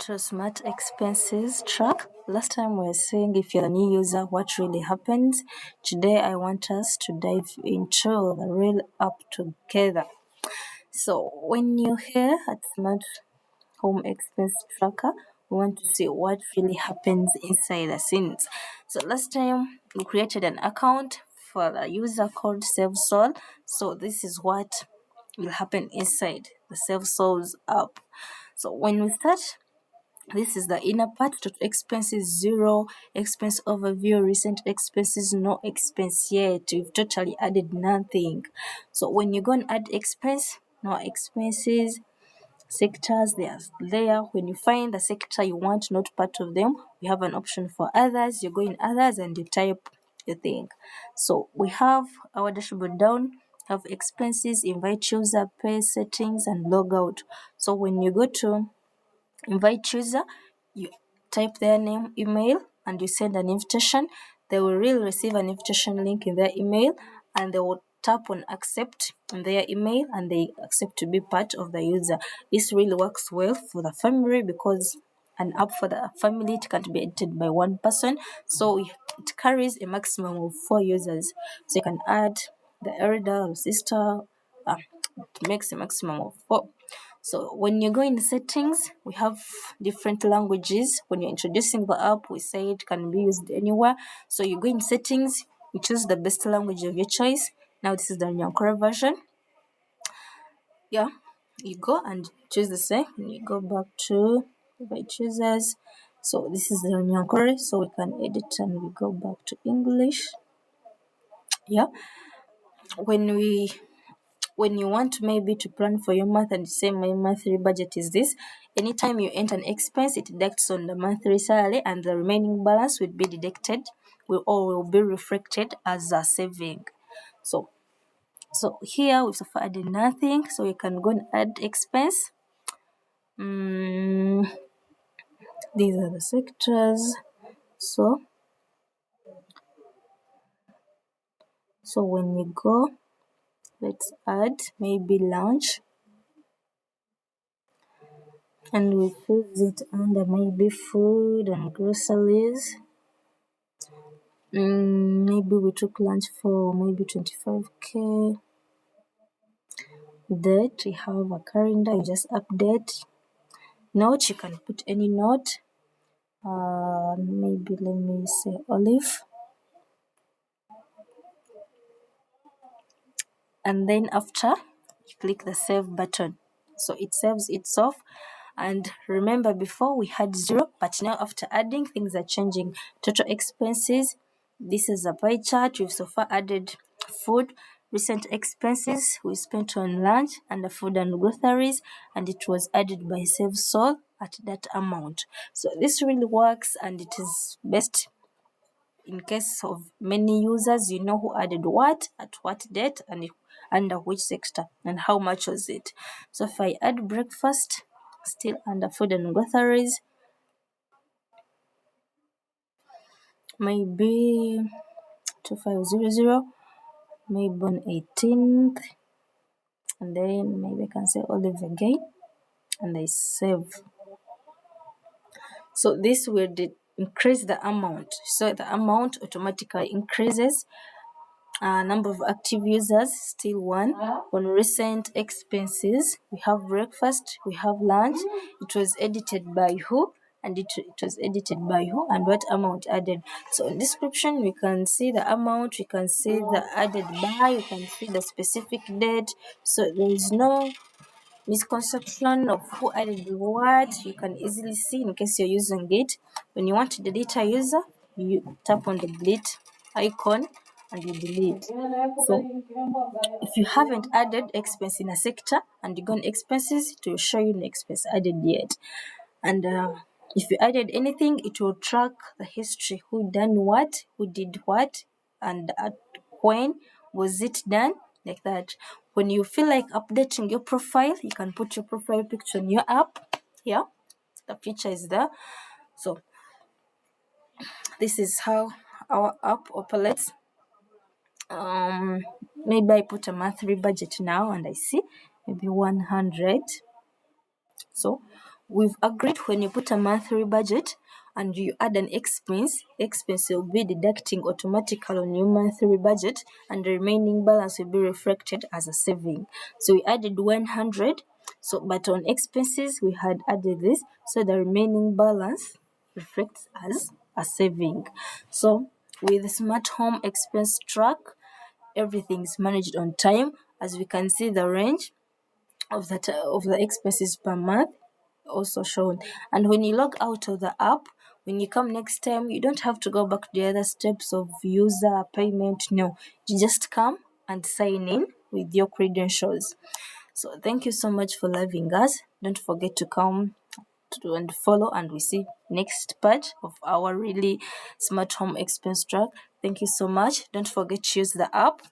to Smart Expenses Track. Last time we were saying if you're a new user, what really happens. Today I want us to dive into the real app together. So when you're here at Smart Home Expense Tracker, we want to see what really happens inside the scenes. So last time we created an account for a user called SaveSol. So this is what will happen inside the SaveSol's app. So when we start, this is the inner part. Total expenses 0, expense overview, recent expenses, no expense yet. We've totally added nothing. So when you go and add expense, no expenses, sectors, they are there. When you find the sector you want, not part of them, we have an option for others. You go in others and you type your thing. So we have our dashboard down, have expenses, invite user, pay, settings, and logout. So when you go to invite user, you type their name, email, and you send an invitation. They will really receive an invitation link in their email, and they will tap on accept in their email, and they accept to be part of the user. This really works well for the family because an app for the family, it can't be edited by one person, so it carries a maximum of 4 users. So you can add the elder or sister. It makes a maximum of 4. So when you go in settings, we have different languages. When you're introducing the app, we say it can be used anywhere. So you go in settings, you choose the best language of your choice. Now this is the Nyankore version. Yeah, you go and choose the same. And you go back to invite users. So this is the Nyankore, so we can edit and we go back to English. Yeah, when you want maybe to plan for your month and you say my monthly budget is this, anytime you enter an expense, it deducts on the monthly salary and the remaining balance will be deducted, will be reflected as a saving. So here we've so far added nothing, so you can go and add expense. These are the sectors. So when you go, let's add maybe lunch, and we fix it under maybe food and groceries. Maybe we took lunch for maybe 25k. Date, we have a calendar, you just update. Note, you can put any note. Maybe let me say olive. And then after, you click the save button. So it saves itself. And remember, before we had 0, but now after adding, things are changing. Total expenses, this is a pie chart. We've so far added food, recent expenses we spent on lunch and the food and groceries, and it was added by SaveSol at that amount. So this really works, and it is best in case of many users. You know who added what, at what date, and under which sector, and how much was it. So if I add breakfast, still under food and groceries, maybe 2500, maybe on 18th, and then maybe I can say olive again, and I save. So this will increase the amount. So the amount automatically increases. Number of active users, still 1. On recent expenses, we have breakfast, we have lunch. It was edited by who, and it was edited by who, and what amount added. So in description, we can see the amount, we can see the added by, we can see the specific date. So there is no misconception of who added what. You can easily see in case you're using it. When you want to delete a user, you tap on the delete icon and you delete. So if you haven't added expense in a sector and you go on expenses, it will show you no expense added yet. And if you added anything, it will track the history, who done what, who did what, and at when was it done, like that. When you feel like updating your profile, you can put your profile picture in your app. Yeah, the picture is there. So this is how our app operates. Maybe I put a monthly budget now and I see maybe 100. So we've agreed when you put a monthly budget and you add an expense will be deducting automatically on your monthly budget, and the remaining balance will be reflected as a saving. So we added 100, but on expenses we had added this, so the remaining balance reflects as a saving. So with smart home expense track, everything is managed on time. As we can see, the range of the expenses per month also shown. And when you log out of the app, when you come next time, you don't have to go back to the other steps of user payment. No, you just come and sign in with your credentials. So thank you so much for loving us. Don't forget to come and follow, and we see next part of our really smart home expense track. Thank you so much. Don't forget to use the app.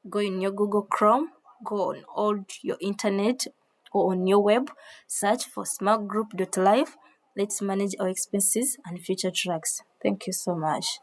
Go in your Google Chrome, go on all your internet or on your web, search for Smagroup.life. Let's manage our expenses and future tracks. Thank you so much.